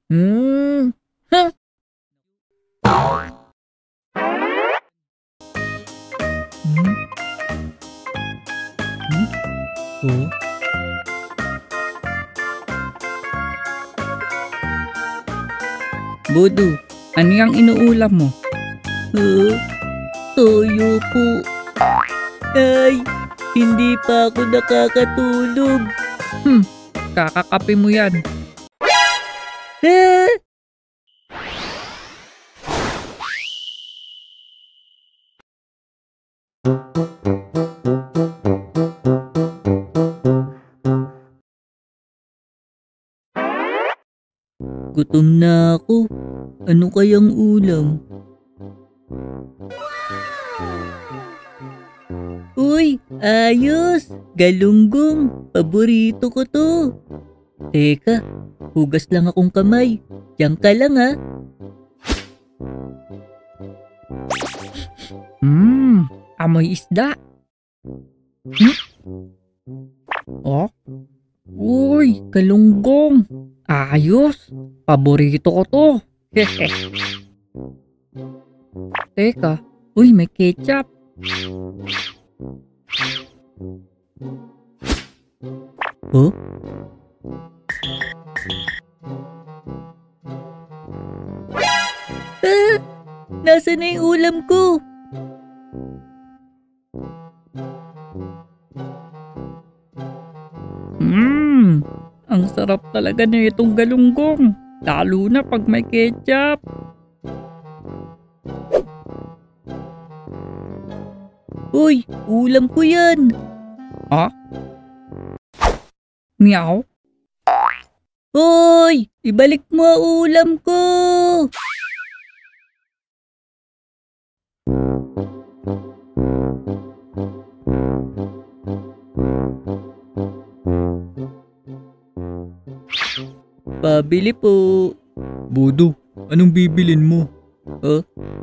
Hmm. Huh? Hmm? Hmm? Oh? Budu, ano yung inuulam mo? Huh? Toyo po. Ay, hindi pa ako nakakatulog. Hmm, kakakape mo yan. Ah! Gutom na ako. Ano kayang ulam? Uy, ayos! Galunggong! Paborito ko to! Teka, hugas lang akong kamay. Diyan ka lang ah. Amoy isda. Hmm? Oh? Uy, galunggong! Ayos! Paborito ko to! Hehe. Teka, uy, may ketchup. Huh? Ah! Nasaan na yung ulam ko? Ang sarap talaga na itong galunggong. Lalo na pag may ketchup. Uy, ulam ko yan. Ha? Meow? Hoy! Ibalik mo ang ulam ko! Pabili po. Bodo, anong bibilin mo?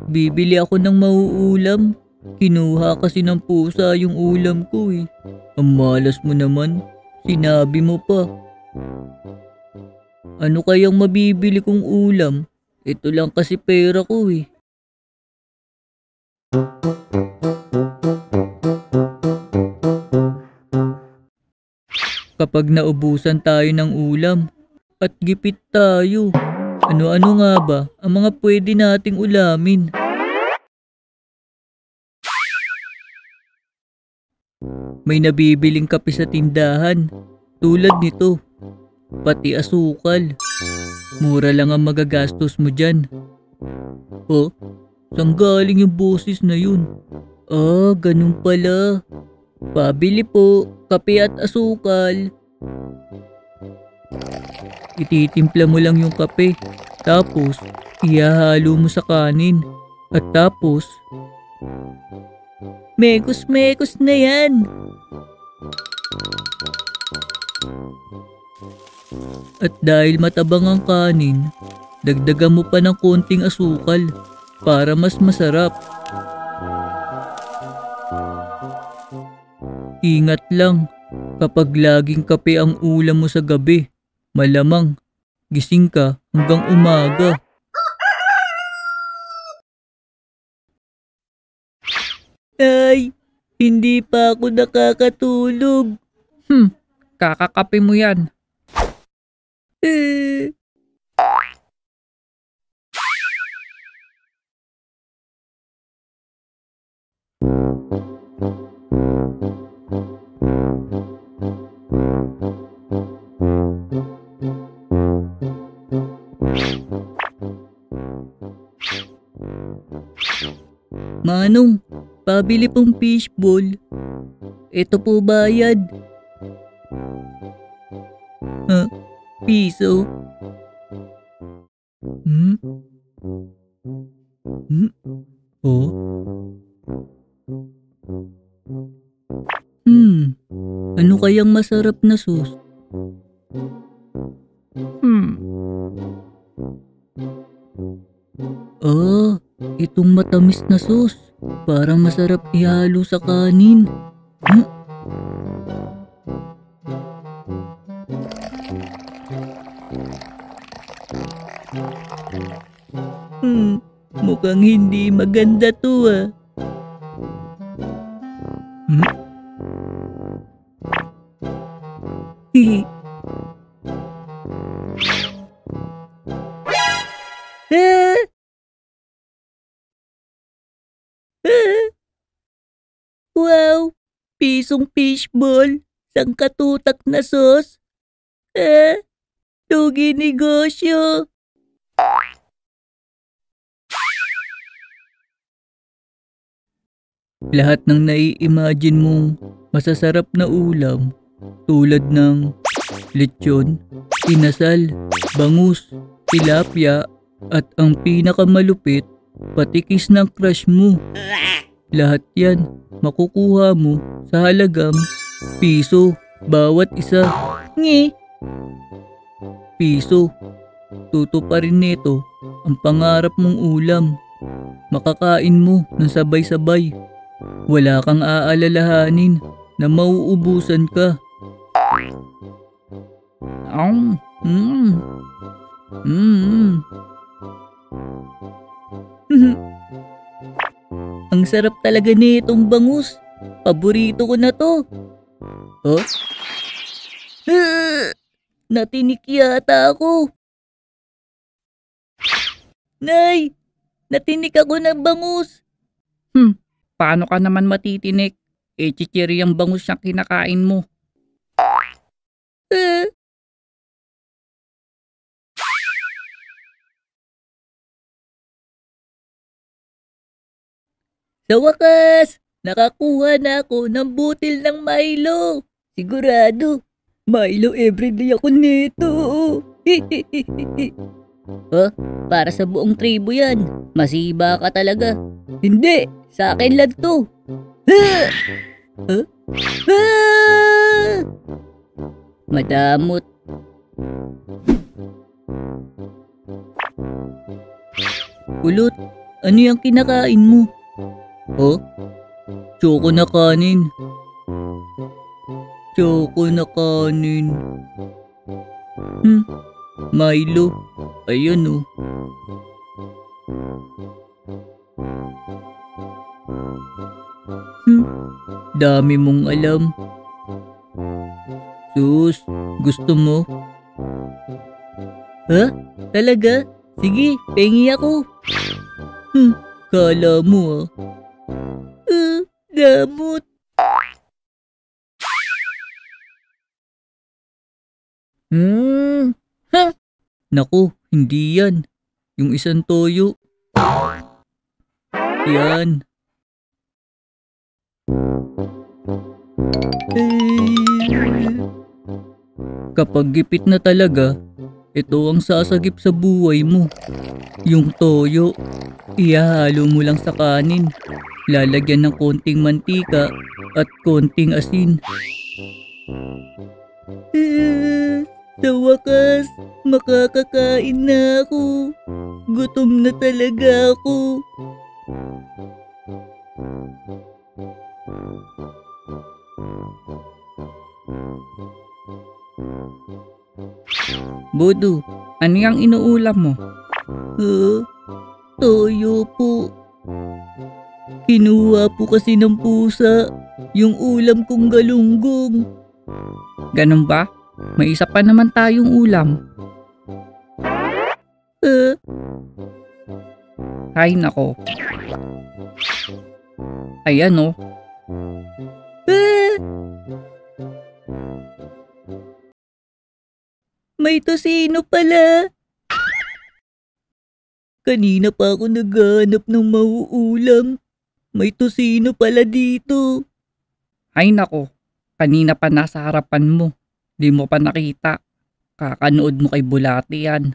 Bibili ako ng mauulam. Kinuha kasi ng pusa yung ulam ko eh. Ang malas mo naman. Sinabi mo pa. Ano kayang mabibili kong ulam? Ito lang kasi pera ko eh. Kapag naubusan tayo ng ulam at gipit tayo, ano-ano nga ba ang mga pwede nating ulamin? May nabibiling kape sa tindahan, tulad nito, pati asukal. Mura lang ang magagastos mo dyan. Oh, saan galing yung boses na yun? Ah, ganun pala. Pabili po, kape at asukal. Ititimpla mo lang yung kape, tapos ihahalo mo sa kanin. At tapos, mekos-mekos na yan. At dahil matabang ang kanin, dagdagan mo pa ng konting asukal para mas masarap. Ingat lang, kapag laging kape ang ulam mo sa gabi, malamang gising ka hanggang umaga. Ay, hindi pa ako nakakatulog. Kakakape mo yan. Eh. Manong, pabili pong fishball. Ito po bayad. Piso? Oh? Ano kayang masarap na sauce? Itong matamis na sauce. Parang masarap ihalo sa kanin. Mukhang hindi maganda to ah. Hihi. Ah! Ah! Wow! Pisong fishball, sangkatutak na sauce. Lugi negosyo. Lahat ng nai-imagine mong masasarap na ulam tulad ng lechon, inasal, bangus, tilapia, at ang pinakamalupit, patikis ng crush mo. Lahat yan makukuha mo sa halagang piso bawat isa. Ngi! Piso. Tutuparin nito ang pangarap mong ulam. Makakain mo ng sabay-sabay. Wala kang aalalahanin na mauubusan ka. Ang sarap talaga nitong bangus. Paborito ko na to. Oh? Natinik yata ako. Nay! Natinik ako ng bangus. Paano ka naman matitinik? Chichiri ang bangus na kinakain mo. Sa wakas, nakakuha na ako ng butil ng Milo. Sigurado, Milo everyday ako nito. Para sa buong tribo yan. Masiba ka talaga. Hindi, sa akin lang to. Madamot. Kulot, ano yung kinakain mo? Choco na kanin. Choco na kanin. Milo. Ayun oh. Dami mong alam. Sus, gusto mo? Talaga? Sige, pengi ako. Kala mo ah. Damot. Naku, hindi yan. Yung isang toyo. Yan. Kapag gipit na talaga, ito ang sasagip sa buhay mo. Yung toyo, ihahalo mo lang sa kanin. Lalagyan ng konting mantika at konting asin. Sa wakas, makakakain na ako. Gutom na talaga ako. Bodo, ano yung inuulam mo? Toyo po. Kinuha po kasi ng pusa yung ulam kong galunggong. Ganun ba? May isa pa naman tayong ulam. Ay nako. Ayan oh. May tosino pala. Kanina pa ako naghahanap ng mauulam. May tosino pala dito. Ay nako. Kanina pa nasa harapan mo. Di mo pa nakita. Kakanood mo kay Bulati yan.